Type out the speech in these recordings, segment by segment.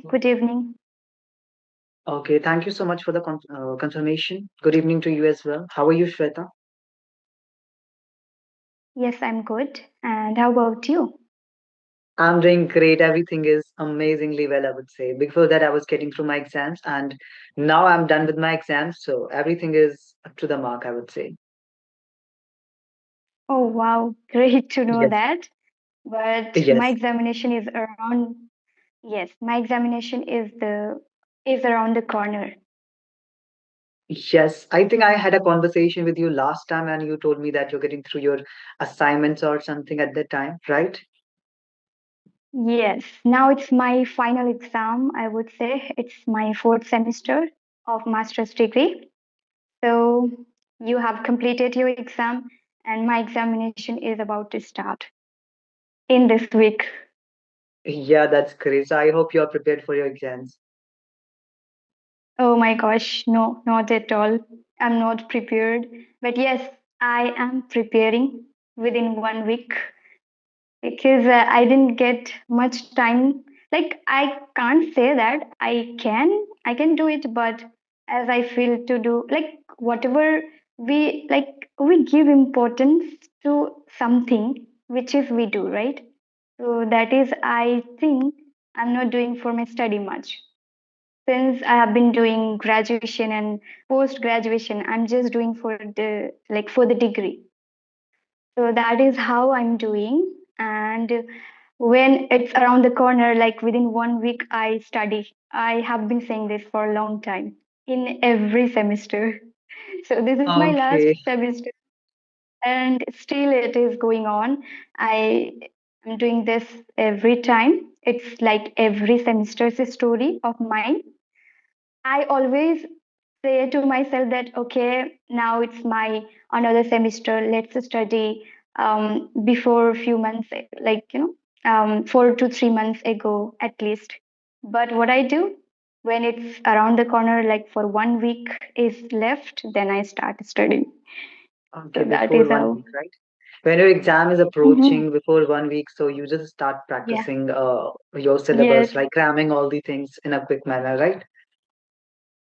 Good evening. Okay, thank you so much for the confirmation. Good evening to you as well. How are you, Shweta? Yes, I'm good. And how about you? I'm doing great. Everything is amazingly well, I would say. Before that, I was getting through my exams, and now I'm done with my exams, so everything is up to the mark, I would say. Oh, wow. Great to know Yes. that. But my Yes. examination is around, yes, my examination is around the corner. Yes. I think I had a conversation with you last time, and you told me that you're getting through your assignments or something at that time, right? Yes, now it's my final exam, I would say. It's my fourth semester of master's degree. So you have completed your exam, and my examination is about to start in this week. Yeah, that's great. So I hope you're prepared for your exams. Oh my gosh, no, not at all. I'm not prepared. But yes, I am preparing within 1 week because I didn't get much time. Like I can't say that I can do it, but as I feel to do like whatever we give importance to something which is we do, right? So that is I think I'm not doing for my study much since I have been doing graduation and post graduation, I'm just doing for the degree. So that is how I'm doing. And when it's around the corner, like within 1 week, I study. I have been saying this for a long time in every semester. So this is my last Okay. semester, and still it is going on. I am doing this every time. It's like every semester's a story of mine. I always say to myself that okay, now it's my another semester. Let's study. Before a few months, like 4 to 3 months ago at least. But what I do when it's around the corner, like for 1 week is left, then I start studying. Okay, So that before is one how. week, right? When your exam is Mhm. approaching before 1 week, so you just start Yeah. practicing your Yes. syllabus, like cramming all the things in a quick manner, right?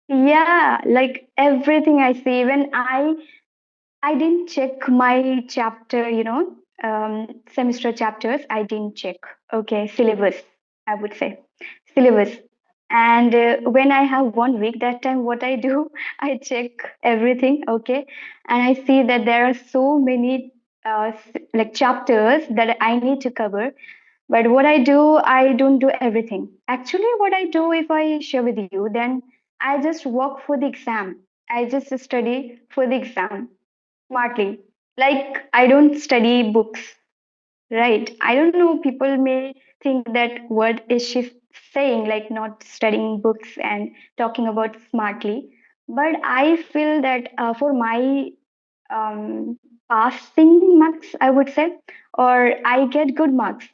Yeah. Like everything I see, when I didn't check my chapter, semester chapters. I didn't check. Okay, syllabus, I would say. Syllabus. And when I have 1 week, that time what I do, I check everything, okay? And I see that there are so many like chapters that I need to cover. But what I do, I don't do everything. Actually, what I do, if I share with you, then I just work for the exam. I just study for the exam smartly. Like I don't study books, right? I don't know. People may think that what is she saying, like not studying books and talking about smartly. But I feel that for my um, passing marks, I would say, or I get good marks.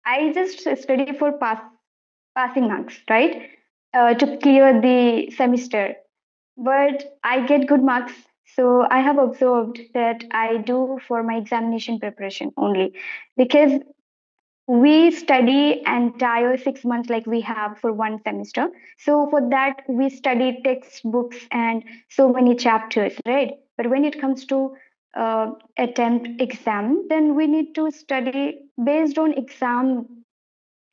I just study for passing marks, right? To clear the semester, but I get good marks. So I have observed that I do for my examination preparation only because we study entire 6 months like we have for one semester. So for that we study textbooks and so many chapters, right? But when it comes to attempt exam, then we need to study based on exam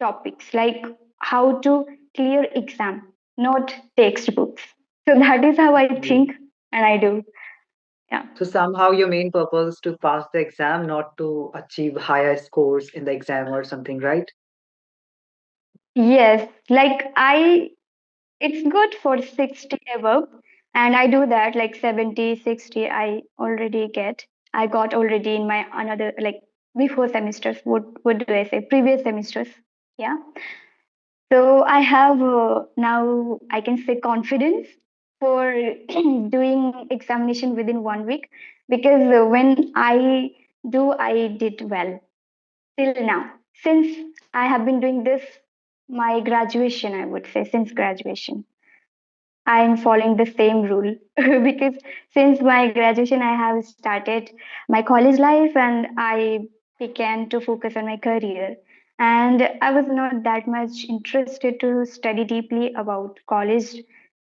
topics like how to clear exam, not textbooks. So that is how I Okay. think and I do. Yeah. So somehow your main purpose is to pass the exam, not to achieve higher scores in the exam or something, right? Yes, like it's good for 60 above, and I do that like 70, 60. I already get. I got already in my another like before semesters. What do I say? Previous semesters. Yeah. So I have now I can say confidence for doing examination within 1 week because when I did well till now. Since I have been doing this, my graduation, I would say, since graduation, I am following the same rule because since my graduation, I have started my college life and I began to focus on my career. And I was not that much interested to study deeply about college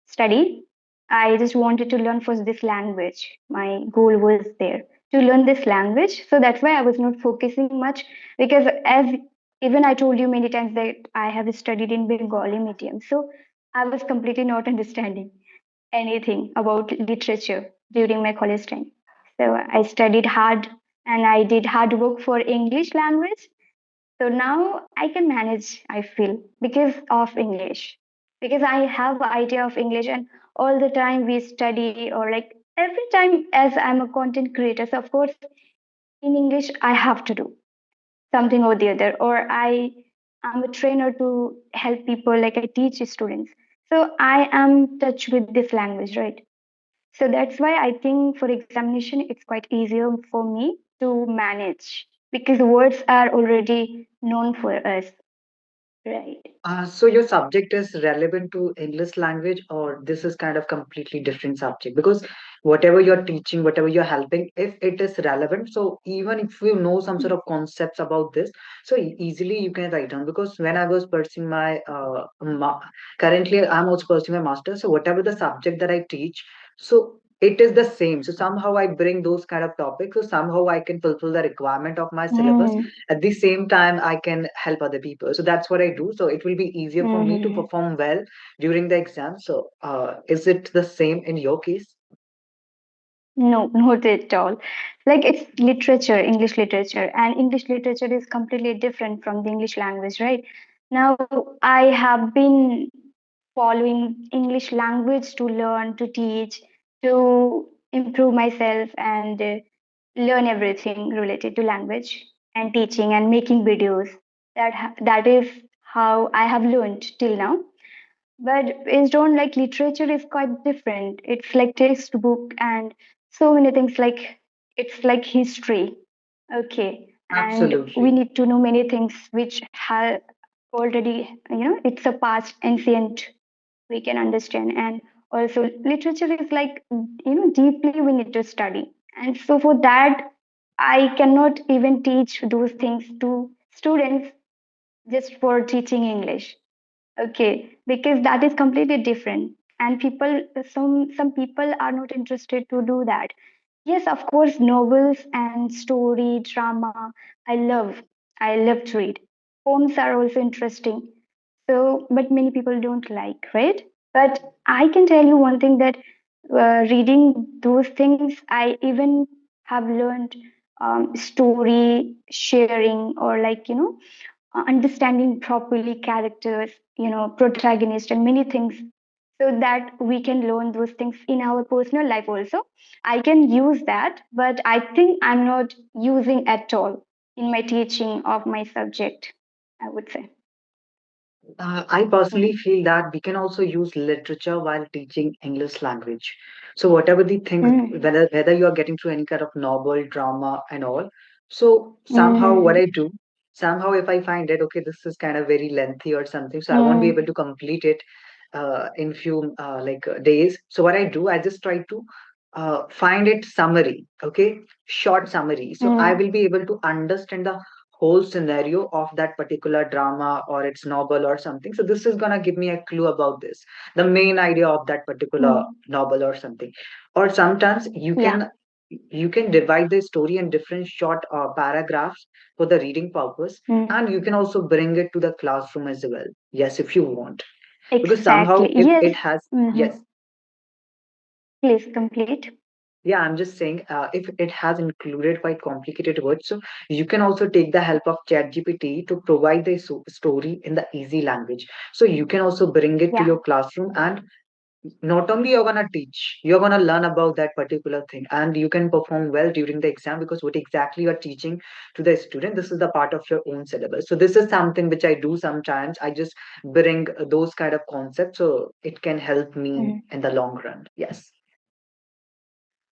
study. I just wanted to learn first this language. My goal was there to learn this language. So that's why I was not focusing much, because as even I told you many times that I have studied in Bengali medium. So I was completely not understanding anything about literature during my college time. So I studied hard and I did hard work for English language. So now I can manage, I feel, because of English. Because I have idea of English, and all the time we study, or like every time as I'm a content creator, so of course in English I have to do something or the other, or am a trainer to help people, like I teach students. So I am touch with this language, right? So that's why I think for examination, it's quite easier for me to manage because words are already known for us, right? So your subject is relevant to English language, or this is kind of completely different subject? Because whatever you're teaching, whatever you're helping, if it is relevant, so even if you know some sort of concepts about this, so easily you can write down. Because when I was pursuing my currently I'm also pursuing my master, so whatever the subject that I teach, so it is the same. So somehow I bring those kind of topics, so somehow I can fulfill the requirement of my syllabus. Mm, At the same time, I can help other people. So that's what I do. So it will be easier for me to mm. perform well during the exam. So is it the same in your case? No, not at all. Like it's literature, English literature, and English literature is completely different from the English language, right? Now, I have been following English language to learn, to teach, to improve myself, and learn everything related to language and teaching and making videos. That is how I have learned till now. But based on like literature is quite different. It's like textbook and so many things, like it's like history. Okay. And we Absolutely. need to know many things which have already, it's a past ancient we can understand. And also literature is like, deeply we need to study. And so for that, I cannot even teach those things to students just for teaching English. Okay, because that is completely different. And some people are not interested to do that. Yes, of course, novels and story, drama, I love. I love to read. Poems are also interesting. So, but many people don't like, right? But I can tell you one thing that reading those things, I even have learned story sharing, or like, understanding properly characters, protagonist, and many things, so that we can learn those things in our personal life also. I can use that, but I think I'm not using at all in my teaching of my subject, I would say. I personally Mm. feel that we can also use literature while teaching English language. So whatever the things, Mm. whether you are getting through any kind of novel, drama, and all. So somehow what Mm. I do, somehow if I find that okay, this is kind of very lengthy or something, so I won't be able Mm. to complete it in few days. So what I do, I just try to find it summary, okay, short summary. So I Mm. will be able to understand the whole scenario of that particular drama or its novel or something. So this is gonna give me a clue about this, the main idea of that particular Mm. novel or something. Or sometimes Yeah. you can divide the story in different short paragraphs for the reading purpose, Mm. and you can also bring it to the classroom as well. Yes, if you want, because somehow Exactly. if Yes. it has, Hmm. yes. Please complete. Yeah, I'm just saying, if it has included quite complicated words, so you can also take the help of ChatGPT to provide the story in the easy language. So you can also bring it to Yeah. your classroom, and not only you're gonna teach, you're gonna learn about that particular thing, and you can perform well during the exam because what exactly you're teaching to the student, this is the part of your own syllabus. So this is something which I do sometimes. I just bring those kind of concepts, so it can help me Mm. in the long run. Yes.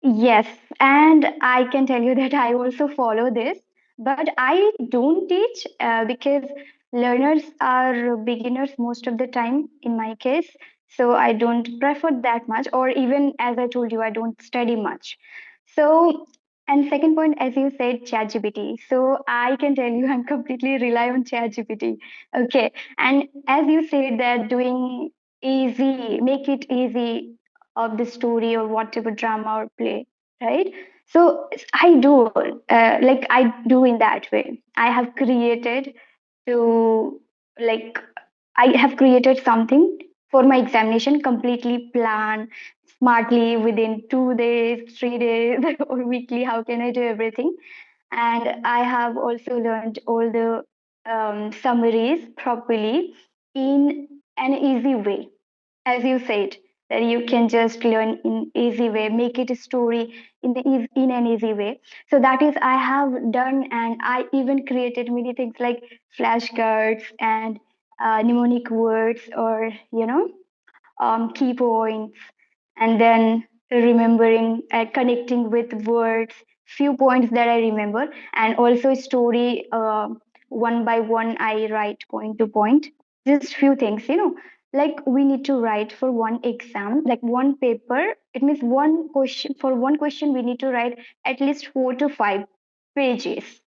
Yes, and I can tell you that I also follow this, but I don't teach because learners are beginners most of the time in my case. So I don't prefer that much, or even as I told you, I don't study much. So, And second point, as you said, ChatGPT. So I can tell you, I'm completely rely on ChatGPT. Okay, and as you said that doing easy, make it easy of the story or whatever drama or play, right? So I do, like I do in that way. I have created to like I have created something for my examination completely planned smartly within 2 days, 3 days, or weekly. How can I do everything? And I have also learned all the summaries properly in an easy way, as you said, that you can just learn in easy way, make it a story in in an easy way. So that is I have done, and I even created many things like flashcards and mnemonic words, or key points, and then remembering, connecting with words, few points that I remember, and also story, one by one I write point to point, just few things, like we need to write for one exam, like one paper. It means one question, for one question we need to write at least 4 to 5 pages.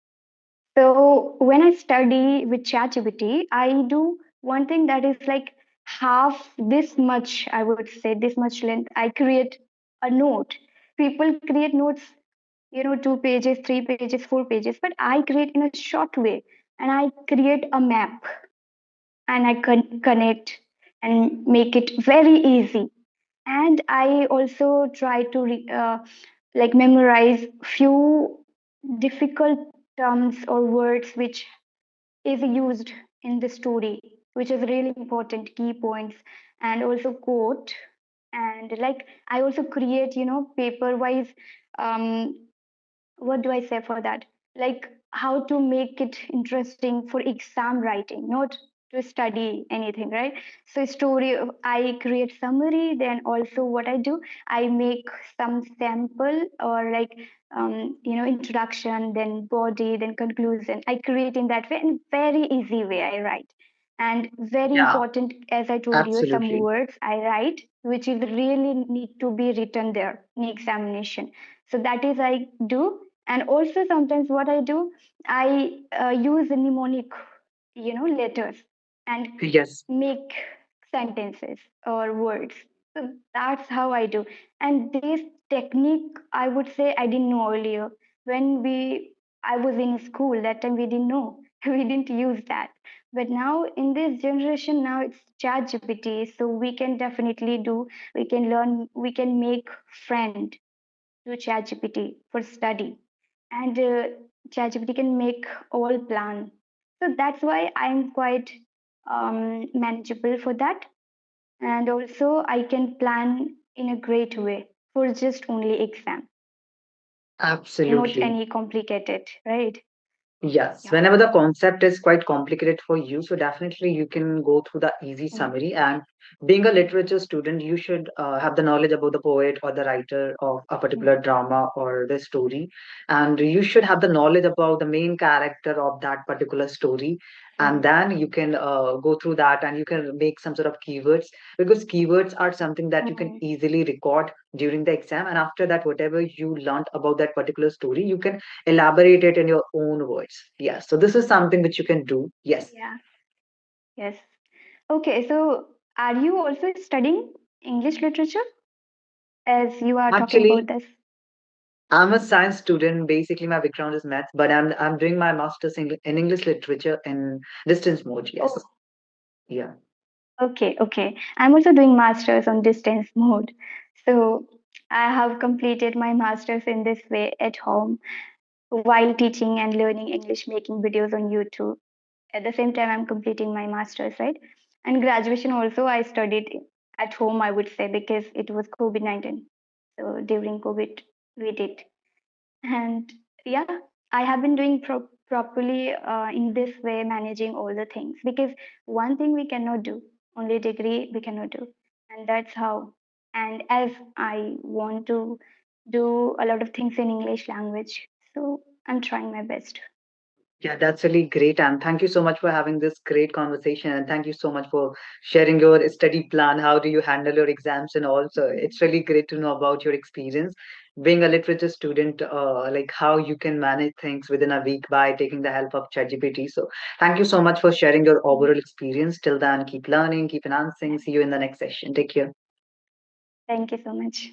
So when I study with ChatGPT, I do one thing that is like half this much, I would say, this much length. I create a note. People create notes, 2 pages, 3 pages, 4 pages, but I create in a short way, and I create a map, and I connect and make it very easy. And I also try to like memorize few difficult terms or words which is used in the story, which is really important, key points, and also quote. And like I also create, paper wise, um, what do I say for that? Like how to make it interesting for exam writing, not to study anything, right? So story, I create summary. Then also what I do, I make some sample, or like introduction, then body, then conclusion. I create in that way, in very easy way I write. And very Yeah, important, as I told you, some absolutely. words I write which is really need to be written there in examination. So that is I do. And also sometimes what I do, I use mnemonic, letters, and Yes, make sentences or words. So that's how I do. And this technique, I would say, I didn't know earlier. When I was in school that time, we didn't know. We didn't use that. But now in this generation, now it's chat GPT, so we can definitely do, we can learn, we can make friend to ChatGPT for study, and ChatGPT can make all plan. So that's why I'm quite manageable for that, and also I can plan in a great way for just only exam, not absolutely. any complicated, right? Yes, Yeah. whenever the concept is quite complicated for you, so definitely you can go through the easy Mm, summary. And being a literature student, you should have the knowledge about the poet or the writer of a particular mm, drama or the story. And you should have the knowledge about the main character of that particular story. And mm, then you can go through that and you can make some sort of keywords, because keywords are something that you can mm. easily record during the exam. And after that, whatever you learned about that particular story, you can elaborate it in your own words. Yes. So this is something which you can do. Yes. Yeah. Yes. Okay. So are you also studying English literature, as you are talking about Actually, this? I'm a science student. Basically, my background is maths, but I'm doing my master's in English literature in distance mode. Yes. Oh, Yeah. okay, okay. I'm also doing masters on distance mode. So I have completed my masters in this way at home while teaching and learning English, making videos on YouTube. At the same time, I'm completing my masters, right? And graduation also, I studied at home, I would say, because it was COVID-19. So during COVID, we did. And yeah, I have been doing properly in this way, managing all the things, because one thing we cannot do, only degree we cannot do, and that's how. And as I want to do a lot of things in English language, so I'm trying my best. Yeah, that's really great. And thank you so much for having this great conversation. And thank you so much for sharing your study plan. How do you handle your exams and all? So Mhm. it's really great to know about your experience. being a literature student, like how you can manage things within a week by taking the help of ChatGPT. So thank you so much for sharing your overall experience. Till then, keep learning, keep enhancing. See you in the next session. Take care. Thank you so much.